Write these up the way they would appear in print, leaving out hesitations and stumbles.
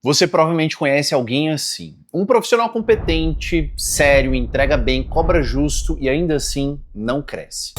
Você provavelmente conhece alguém assim. Um profissional competente, sério, entrega bem, cobra justo e ainda assim não cresce.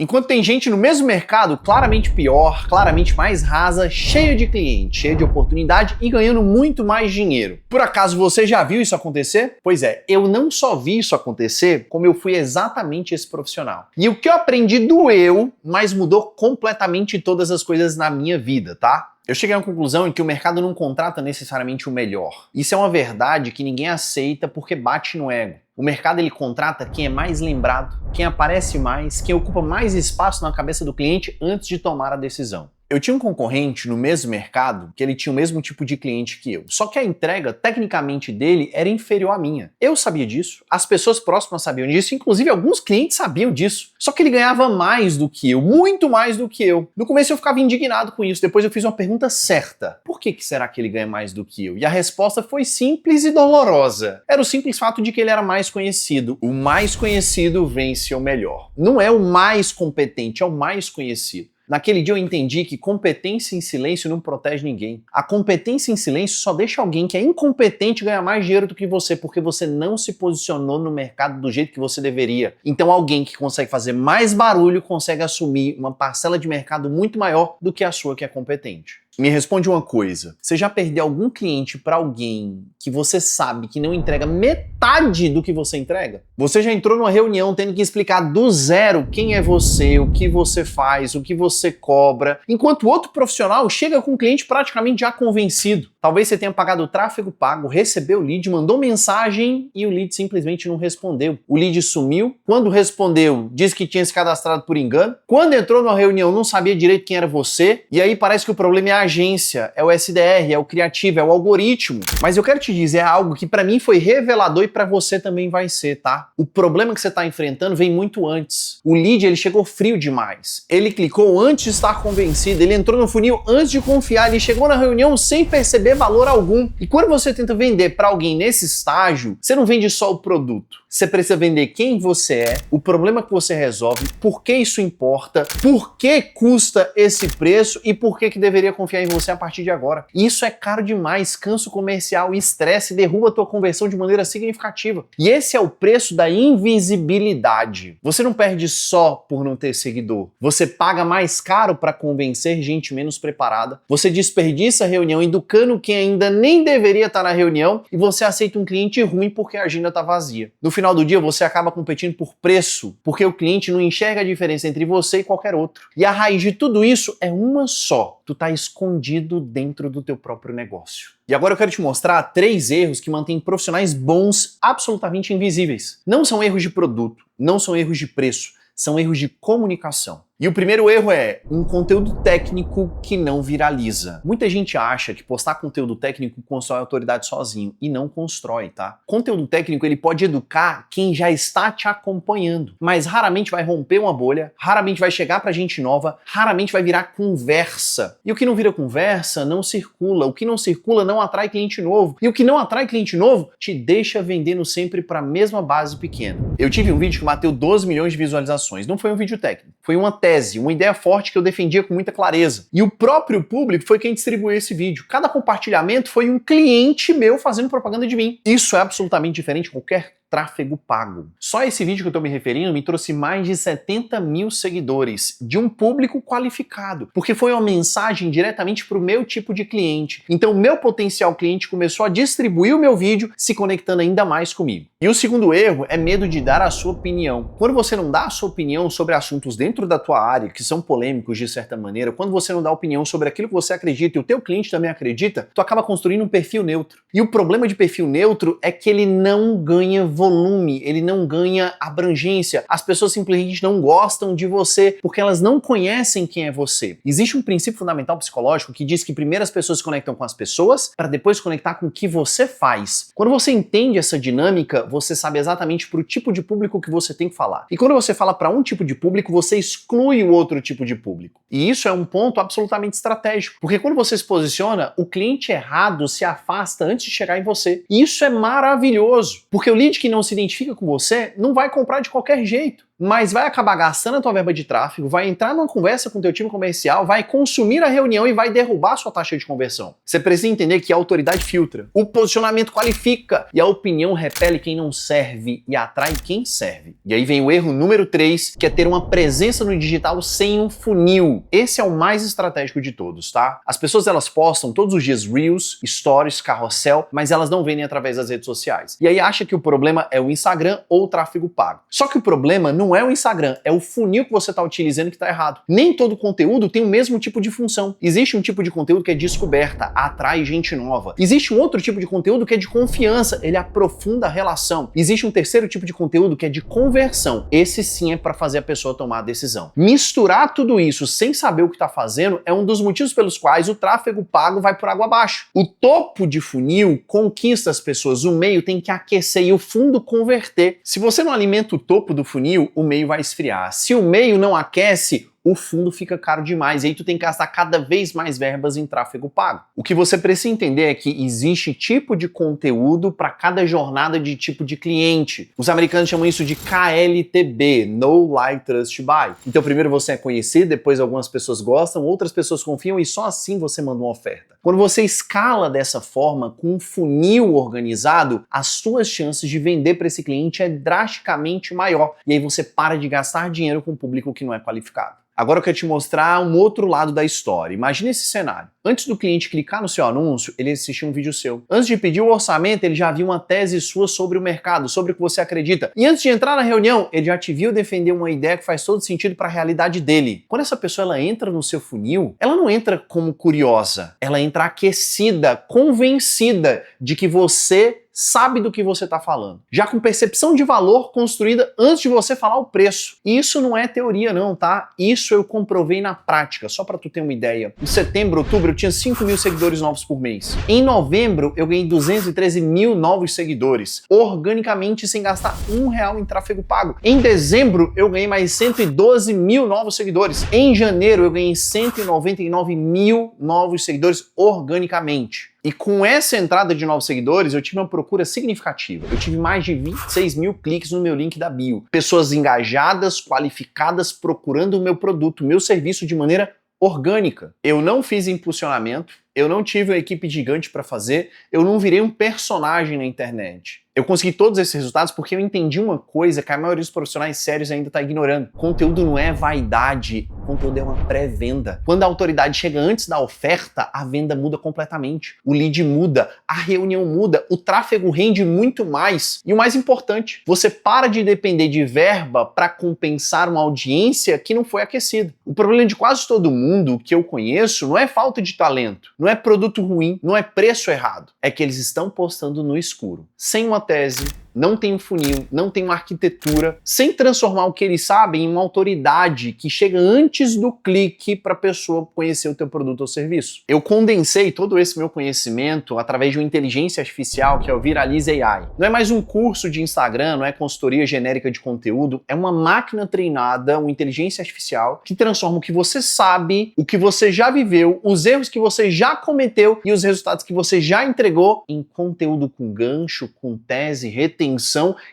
Enquanto tem gente no mesmo mercado claramente pior, claramente mais rasa, cheia de cliente, cheia de oportunidade e ganhando muito mais dinheiro. Por acaso você já viu isso acontecer? Pois é, eu não só vi isso acontecer, como eu fui exatamente esse profissional. E o que eu aprendi doeu, mas mudou completamente todas as coisas na minha vida, tá? Eu cheguei à conclusão em que o mercado não contrata necessariamente o melhor. Isso é uma verdade que ninguém aceita porque bate no ego. O mercado ele contrata quem é mais lembrado, quem aparece mais, quem ocupa mais espaço na cabeça do cliente antes de tomar a decisão. Eu tinha um concorrente no mesmo mercado que ele tinha o mesmo tipo de cliente que eu, só que a entrega tecnicamente dele era inferior à minha. Eu sabia disso, as pessoas próximas sabiam disso, inclusive alguns clientes sabiam disso. Só que ele ganhava mais do que eu, muito mais do que eu. No começo eu ficava indignado com isso, depois eu fiz uma pergunta certa. Por que será que ele ganha mais do que eu? E a resposta foi simples e dolorosa. Era o simples fato de que ele era mais conhecido. O mais conhecido vence o melhor. Não é o mais competente, é o mais conhecido. Naquele dia eu entendi que competência em silêncio não protege ninguém. A competência em silêncio só deixa alguém que é incompetente ganhar mais dinheiro do que você, porque você não se posicionou no mercado do jeito que você deveria. Então alguém que consegue fazer mais barulho consegue assumir uma parcela de mercado muito maior do que a sua que é competente. Me responde uma coisa, você já perdeu algum cliente para alguém que você sabe que não entrega metade do que você entrega? Você já entrou numa reunião tendo que explicar do zero quem é você, o que você faz, o que você cobra, enquanto o outro profissional chega com o cliente praticamente já convencido. Talvez você tenha pagado o tráfego pago, recebeu o lead, mandou mensagem e o lead simplesmente não respondeu. O lead sumiu, quando respondeu, disse que tinha se cadastrado por engano, quando entrou numa reunião não sabia direito quem era você, e aí parece que o problema é a agência, é o SDR, é o criativo, é o algoritmo. Mas eu quero te dizer algo que pra mim foi revelador e pra você também vai ser, tá? O problema que você tá enfrentando vem muito antes. O lead, ele chegou frio demais. Ele clicou antes de estar convencido, ele entrou no funil antes de confiar, ele chegou na reunião sem perceber valor algum. E quando você tenta vender pra alguém nesse estágio, você não vende só o produto. Você precisa vender quem você é, o problema que você resolve, por que isso importa, por que custa esse preço e por que deveria confiar em você a partir de agora. Isso é caro demais, cansa o comercial, estresse, derruba a tua conversão de maneira significativa. E esse é o preço da invisibilidade. Você não perde só por não ter seguidor. Você paga mais caro para convencer gente menos preparada. Você desperdiça a reunião educando quem ainda nem deveria estar na reunião e você aceita um cliente ruim porque a agenda está vazia. No final do dia você acaba competindo por preço, porque o cliente não enxerga a diferença entre você e qualquer outro. E a raiz de tudo isso é uma só. Tu tá escondido dentro do teu próprio negócio. E agora eu quero te mostrar 3 erros que mantêm profissionais bons absolutamente invisíveis. Não são erros de produto, não são erros de preço, são erros de comunicação. E o primeiro erro é um conteúdo técnico que não viraliza. Muita gente acha que postar conteúdo técnico constrói autoridade sozinho e não constrói, tá? Conteúdo técnico ele pode educar quem já está te acompanhando, mas raramente vai romper uma bolha, raramente vai chegar pra gente nova, raramente vai virar conversa. E o que não vira conversa não circula, o que não circula não atrai cliente novo, e o que não atrai cliente novo te deixa vendendo sempre pra mesma base pequena. Eu tive um vídeo que bateu 12 milhões de visualizações, não foi um vídeo técnico, foi uma tese, uma ideia forte que eu defendia com muita clareza. E o próprio público foi quem distribuiu esse vídeo. Cada compartilhamento foi um cliente meu fazendo propaganda de mim. Isso é absolutamente diferente de qualquer tráfego pago. Só esse vídeo que eu tô me referindo me trouxe mais de 70 mil seguidores de um público qualificado, porque foi uma mensagem diretamente para o meu tipo de cliente. Então o meu potencial cliente começou a distribuir o meu vídeo, se conectando ainda mais comigo. E o segundo erro é medo de dar a sua opinião. Quando você não dá a sua opinião sobre assuntos dentro da tua área, que são polêmicos de certa maneira, quando você não dá opinião sobre aquilo que você acredita e o teu cliente também acredita, tu acaba construindo um perfil neutro. E o problema de perfil neutro é que ele não ganha volume, ele não ganha abrangência. As pessoas simplesmente não gostam de você porque elas não conhecem quem é você. Existe um princípio fundamental psicológico que diz que primeiro as pessoas se conectam com as pessoas para depois se conectar com o que você faz. Quando você entende essa dinâmica, você sabe exatamente para o tipo de público que você tem que falar. E quando você fala para um tipo de público, você exclui o outro tipo de público. E isso é um ponto absolutamente estratégico, porque quando você se posiciona, o cliente errado se afasta antes de chegar em você. E isso é maravilhoso, porque o lead que não se identifica com você não vai comprar de qualquer jeito. mas vai acabar gastando a tua verba de tráfego, vai entrar numa conversa com o teu time comercial, vai consumir a reunião e vai derrubar a sua taxa de conversão. Você precisa entender que a autoridade filtra, o posicionamento qualifica e a opinião repele quem não serve e atrai quem serve. E aí vem o erro número 3, que é ter uma presença no digital sem um funil. Esse é o mais estratégico de todos, tá? As pessoas elas postam todos os dias Reels, Stories, Carrossel, mas elas não vendem através das redes sociais. E aí acha que o problema é o Instagram ou o tráfego pago. Só que o problema não é o Instagram, é o funil que você está utilizando que está errado. Nem todo conteúdo tem o mesmo tipo de função. Existe um tipo de conteúdo que é descoberta, atrai gente nova. Existe um outro tipo de conteúdo que é de confiança, ele aprofunda a relação. Existe um terceiro tipo de conteúdo que é de conversão. Esse sim é para fazer a pessoa tomar a decisão. Misturar tudo isso sem saber o que está fazendo é um dos motivos pelos quais o tráfego pago vai por água abaixo. O topo de funil conquista as pessoas, o meio tem que aquecer e o fundo converter. Se você não alimenta o topo do funil, o meio vai esfriar. Se o meio não aquece, o fundo fica caro demais, e aí tu tem que gastar cada vez mais verbas em tráfego pago. O que você precisa entender é que existe tipo de conteúdo para cada jornada de tipo de cliente. Os americanos chamam isso de KLTB, Know, Like, Trust, Buy. Então primeiro você é conhecido, depois algumas pessoas gostam, outras pessoas confiam e só assim você manda uma oferta. Quando você escala dessa forma, com um funil organizado, as suas chances de vender para esse cliente é drasticamente maior. E aí você para de gastar dinheiro com um público que não é qualificado. Agora eu quero te mostrar um outro lado da história. Imagina esse cenário. Antes do cliente clicar no seu anúncio, ele assistia um vídeo seu. Antes de pedir o orçamento, ele já viu uma tese sua sobre o mercado, sobre o que você acredita. E antes de entrar na reunião, ele já te viu defender uma ideia que faz todo sentido para a realidade dele. Quando essa pessoa ela entra no seu funil, ela não entra como curiosa. Ela entra aquecida, convencida de que você sabe do que você está falando. Já com percepção de valor construída antes de você falar o preço. E isso não é teoria não, tá? Isso eu comprovei na prática, só para tu ter uma ideia. Em setembro, outubro, eu tinha 5 mil seguidores novos por mês. Em novembro, eu ganhei 213 mil novos seguidores, organicamente sem gastar R$1 em tráfego pago. Em dezembro, eu ganhei mais 112 mil novos seguidores. Em janeiro, eu ganhei 199 mil novos seguidores organicamente. E com essa entrada de novos seguidores, eu tive uma procura significativa. Eu tive mais de 26 mil cliques no meu link da bio. Pessoas engajadas, qualificadas, procurando o meu produto, o meu serviço de maneira orgânica. Eu não fiz impulsionamento, eu não tive uma equipe gigante para fazer, eu não virei um personagem na internet. Eu consegui todos esses resultados porque eu entendi uma coisa que a maioria dos profissionais sérios ainda está ignorando. Conteúdo não é vaidade, conteúdo é uma pré-venda. Quando a autoridade chega antes da oferta, a venda muda completamente. O lead muda, a reunião muda, o tráfego rende muito mais. E o mais importante, você para de depender de verba para compensar uma audiência que não foi aquecida. O problema de quase todo mundo que eu conheço não é falta de talento, não é produto ruim, não é preço errado. É que eles estão postando no escuro, sem uma tese, não tem um funil, não tem uma arquitetura, sem transformar o que eles sabem em uma autoridade que chega antes do clique para a pessoa conhecer o teu produto ou serviço. Eu condensei todo esse meu conhecimento através de uma inteligência artificial que é o Viralize AI. Não é mais um curso de Instagram, não é consultoria genérica de conteúdo, é uma máquina treinada, uma inteligência artificial que transforma o que você sabe, o que você já viveu, os erros que você já cometeu e os resultados que você já entregou em conteúdo com gancho, com tese, retenção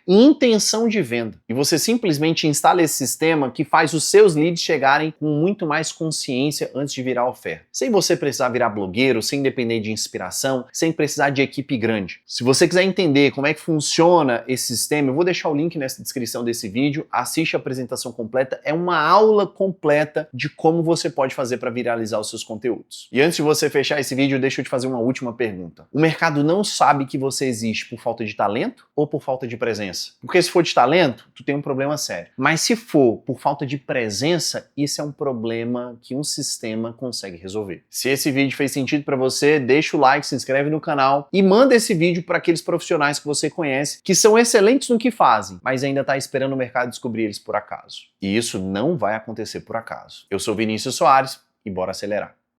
e intenção de venda. E você simplesmente instala esse sistema que faz os seus leads chegarem com muito mais consciência antes de virar oferta. Sem você precisar virar blogueiro, sem depender de inspiração, sem precisar de equipe grande. Se você quiser entender como é que funciona esse sistema, eu vou deixar o link nessa descrição desse vídeo, assiste a apresentação completa, é uma aula completa de como você pode fazer para viralizar os seus conteúdos. E antes de você fechar esse vídeo, deixa eu te fazer uma última pergunta. O mercado não sabe que você existe por falta de talento ou por falta de presença? Porque se for de talento, tu tem um problema sério. Mas se for por falta de presença, isso é um problema que um sistema consegue resolver. Se esse vídeo fez sentido para você, deixa o like, se inscreve no canal e manda esse vídeo para aqueles profissionais que você conhece, que são excelentes no que fazem, mas ainda está esperando o mercado descobrir eles por acaso. E isso não vai acontecer por acaso. Eu sou Vinícius Soares e bora acelerar.